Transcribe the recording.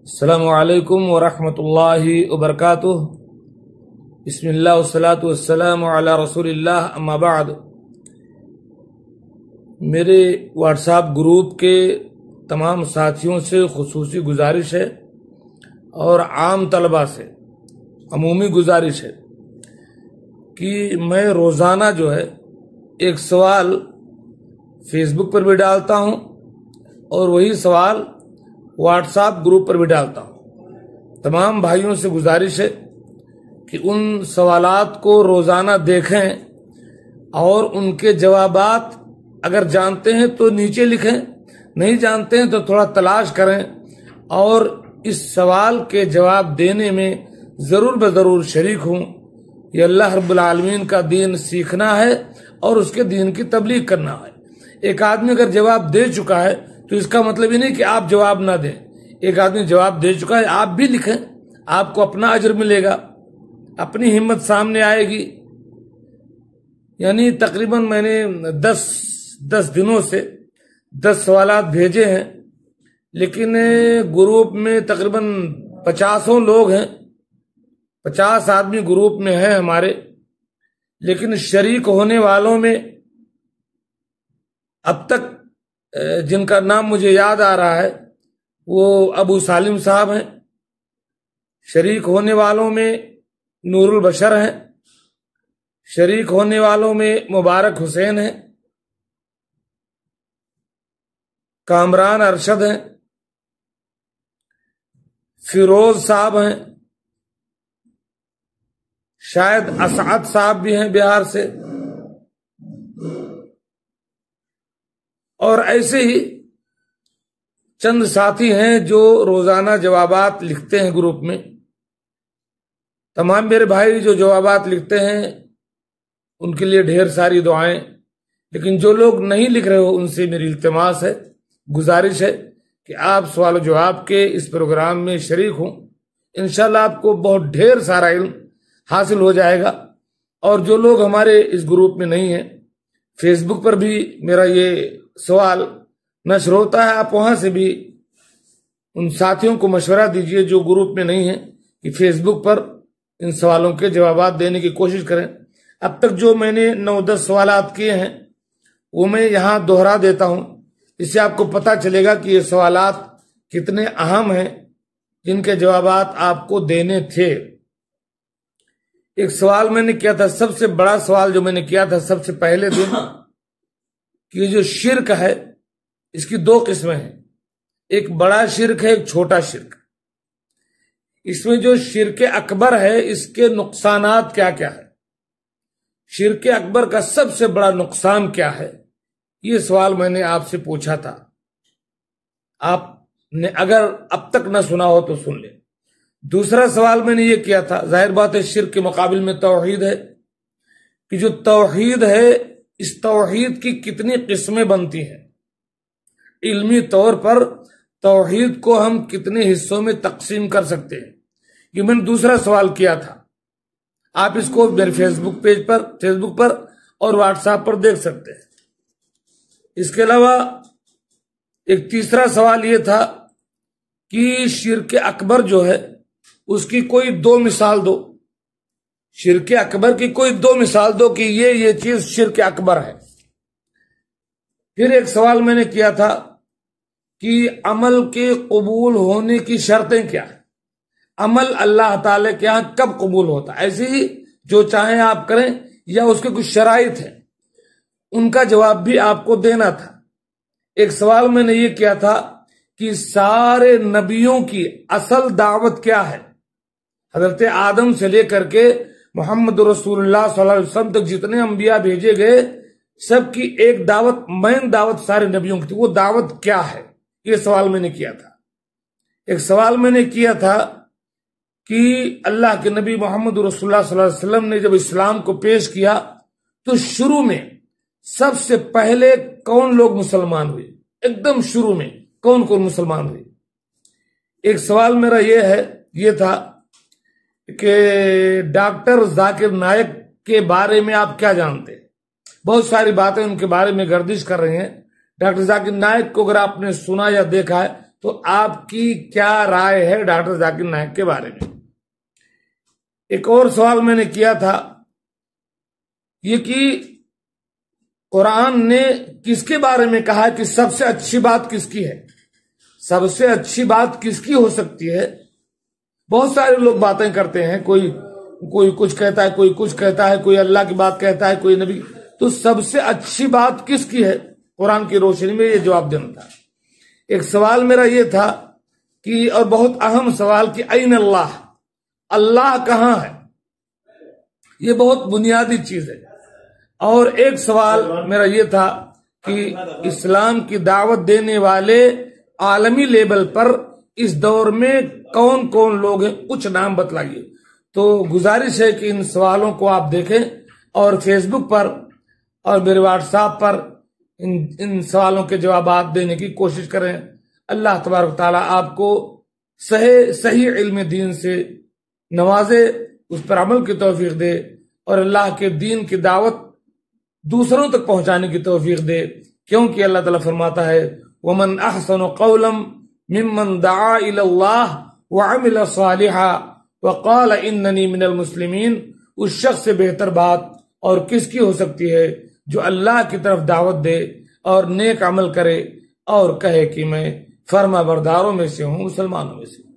السلام علیکم ورحمۃ اللہ وبرکاتہ۔ بسم اللہ والصلاة والسلام علی رسول اللہ، اما بعد۔ میرے واٹس ایپ گروپ کے تمام ساتھیوں سے خصوصی گزارش ہے اور عام طلبہ سے عمومی گزارش ہے کہ میں روزانہ جو ہے ایک سوال فیس بک پر بھی ڈالتا ہوں اور وہی سوال واٹس ایپ گروپ پر بھی ڈالتا ہوں۔ تمام بھائیوں سے گزارش ہے کہ ان سوالات کو روزانہ دیکھیں اور ان کے جوابات اگر جانتے ہیں تو نیچے لکھیں، نہیں جانتے ہیں تو تھوڑا تلاش کریں اور اس سوال کے جواب دینے میں ضرور بضرور شریک ہوں۔ یہ اللہ رب العالمین کا دین سیکھنا ہے اور اس کے دین کی تبلیغ کرنا ہے۔ ایک آدمی اگر جواب دے چکا ہے تو اس کا مطلب یہ نہیں کہ آپ جواب نہ دیں۔ ایک آدمی جواب دے چکا ہے، آپ بھی لکھیں، آپ کو اپنا اجر ملے گا، اپنی ہمت سامنے آئے گی۔ یعنی تقریباً میں نے 10 دنوں سے 10 سوالات بھیجے ہیں، لیکن گروپ میں تقریباً 50 لوگ ہیں، 50 آدمی گروپ میں ہیں ہمارے، لیکن شریک ہونے والوں میں اب تک جن کا نام مجھے یاد آ رہا ہے وہ ابو سالم صاحب ہیں، شریک ہونے والوں میں نور البشر ہیں، شریک ہونے والوں میں مبارک حسین ہیں، کامران ارشد ہیں، فیروز صاحب ہیں، شاید اسعد صاحب بھی ہیں بہار سے، اور ایسے ہی چند ساتھی ہیں جو روزانہ جوابات لکھتے ہیں گروپ میں۔ تمام میرے بھائی جو جوابات لکھتے ہیں ان کے لیے ڈھیر ساری دعائیں، لیکن جو لوگ نہیں لکھ رہے ہو ان سے میری التماس ہے، گزارش ہے کہ آپ سوال و جواب کے اس پروگرام میں شریک ہوں۔ انشاءاللہ آپ کو بہت ڈھیر سارا علم حاصل ہو جائے گا۔ اور جو لوگ ہمارے اس گروپ میں نہیں ہیں، فیس بک پر بھی میرا یہ سوال نشر ہوتا ہے، آپ وہاں سے بھی ان ساتھیوں کو مشورہ دیجئے جو گروپ میں نہیں ہیں کہ فیس بک پر ان سوالوں کے جوابات دینے کی کوشش کریں۔ اب تک جو میں نے 9-10 سوالات کیے ہیں وہ میں یہاں دوہرا دیتا ہوں، اس سے آپ کو پتہ چلے گا کہ یہ سوالات کتنے اہم ہیں جن کے جوابات آپ کو دینے تھے۔ ایک سوال میں نے کیا تھا، سب سے بڑا سوال جو میں نے کیا تھا سب سے پہلے دن، کہ یہ جو شرک ہے اس کی 2 قسمیں ہیں، ایک بڑا شرک ہے، ایک چھوٹا شرک۔ اس میں جو شرک اکبر ہے اس کے نقصانات کیا کیا ہے، شرک اکبر کا سب سے بڑا نقصان کیا ہے، یہ سوال میں نے آپ سے پوچھا تھا۔ آپ نے اگر اب تک نہ سنا ہو تو سن لیں۔ دوسرا سوال میں نے یہ کیا تھا، ظاہر بات ہے شرک کے مقابل میں توحید ہے، کہ جو توحید ہے اس توحید کی کتنی قسمیں بنتی ہیں، علمی طور پر توحید کو ہم کتنے حصوں میں تقسیم کر سکتے ہیں، یہ میں نے دوسرا سوال کیا تھا۔ آپ اس کو میرے فیس بک پر اور واٹس ایپ پر دیکھ سکتے ہیں۔ اس کے علاوہ ایک تیسرا سوال یہ تھا کہ شرک اکبر جو ہے اس کی کوئی 2 مثال دو، شرک اکبر کی کوئی 2 مثال دو کہ یہ چیز شرک اکبر ہے۔ پھر ایک سوال میں نے کیا تھا کہ عمل کے قبول ہونے کی شرطیں کیا ہیں، عمل اللہ تعالی کے ہاں کب قبول ہوتا ہے، ایسے ہی جو چاہیں آپ کریں یا اس کے کچھ شرائط ہیں، ان کا جواب بھی آپ کو دینا تھا۔ ایک سوال میں نے یہ کیا تھا کہ سارے نبیوں کی اصل دعوت کیا ہے، حضرت آدم سے لے کر کے محمد رسول اللہ صلی اللہ علیہ وسلم تک جتنے انبیاء بھیجے گئے سب کی ایک دعوت، مین دعوت سارے نبیوں کی تھی، وہ دعوت کیا ہے، یہ سوال میں نے کیا تھا۔ ایک سوال میں نے کیا تھا کہ اللہ کے نبی محمد رسول اللہ صلی اللہ علیہ وسلم نے جب اسلام کو پیش کیا تو شروع میں سب سے پہلے کون لوگ مسلمان ہوئے، ایک دم شروع میں کون مسلمان ہوئے۔ ایک سوال میرا یہ تھا کہ ڈاکٹر ذاکر نائک کے بارے میں آپ کیا جانتے ہیں، بہت ساری باتیں ان کے بارے میں گردش کر رہی ہیں۔ ڈاکٹر ذاکر نائک کو اگر آپ نے سنا یا دیکھا ہے تو آپ کی کیا رائے ہے ڈاکٹر ذاکر نائک کے بارے میں؟ ایک اور سوال میں نے کیا تھا یہ کہ قرآن نے کس کے بارے میں کہا کہ سب سے اچھی بات کس کی ہے؟ سب سے اچھی بات کس کی ہو سکتی ہے؟ بہت سارے لوگ باتیں کرتے ہیں، کوئی کچھ کہتا ہے، کوئی کچھ کہتا ہے، کوئی اللہ کی بات کہتا ہے، کوئی نبی. تو سب سے اچھی بات کس کی ہے؟ قرآن کی روشنی میں یہ جواب دینا تھا. ایک سوال میرا یہ تھا کہ، اور بہت اہم سوال، کہ این اللہ، اللہ کہاں ہے؟ یہ بہت بنیادی چیز ہے. اور ایک سوال میرا یہ تھا کہ اسلام کی دعوت دینے والے عالمی لیول پر اس دور میں کون کون لوگ ہیں، کچھ نام بتلائیے. تو گزارش ہے کہ ان سوالوں کو آپ دیکھیں اور فیس بک پر اور میرے واٹس ایپ پر ان سوالوں کے جوابات دینے کی کوشش کریں. اللہ تبارک تعالیٰ آپ کو صحیح علم دین سے نوازے، اس پر عمل کی توفیق دے، اور اللہ کے دین کی دعوت دوسروں تک پہنچانے کی توفیق دے. کیونکہ اللہ تعالیٰ فرماتا ہے وَمَنْ أَحْسَنُ قَوْلًا مِّمَّنْ دَعَا إِلَى اللَّهِ وَعَمِلَ صَالِحًا وَقَالَ إِنَّنِي مِنَ الْمُسْلِمِينَ. اس شخص سے بہتر بات اور کس کی ہو سکتی ہے جو اللہ کی طرف دعوت دے اور نیک عمل کرے اور کہے کہ میں فرما برداروں میں سے ہوں، مسلمانوں میں سے ہوں.